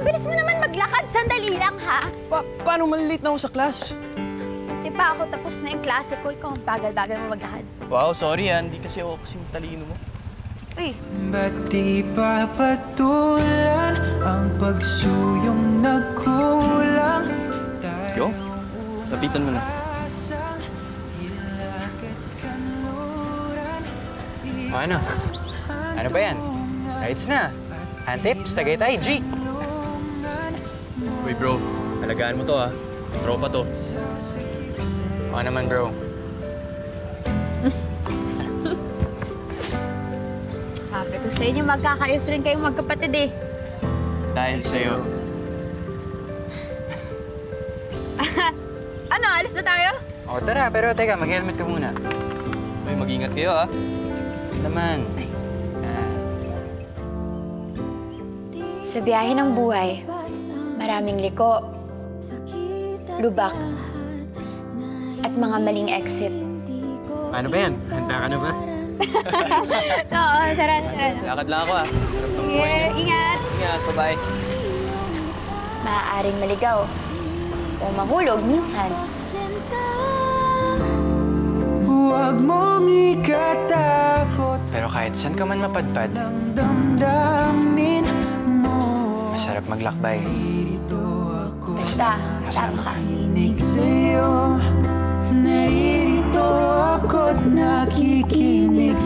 Ang bilis mo naman maglakad. Sandali lang, ha? Paano malilate na ako sa class? Di ba ako tapos na yung klase ko? Ikaw ang bagal-bagal mo maglakad. Wow, sorry Hindi kasi ako kasing talino mo. Uy. Ba't di pa patulan ang pagsuyong nagkulang? Yo, lapitan mo na. O ano? Ano ba yan? Rights na. Hantips, Tagaytay, G. Uy bro, alagaan mo to Tropa to. O naman, bro. Sabi ko sa inyo, magkakayos rin kayong magkapatid eh. Dahil sa'yo. Ano, alis ba tayo? O tara, pero teka, mag-helmet ka muna. Uy, mag-ingat kayo Naman. Sa biyahe ng buhay, maraming liko, lubak, at mga maling exit. Ano ba yan? Handa ka na ba? Oo, tara. Lakad lang ako Sarap ng buhay niyo. Ingat! Ingat, bye-bye. Maaaring maligaw o mahulog minsan. Huwag mong ikatakot Pero kahit saan ka man mapadpad, ang damdamin mo. masarap maglakbay. Basta, kasama ka. Nakikinig sa'yo, naririto ako't nakikinig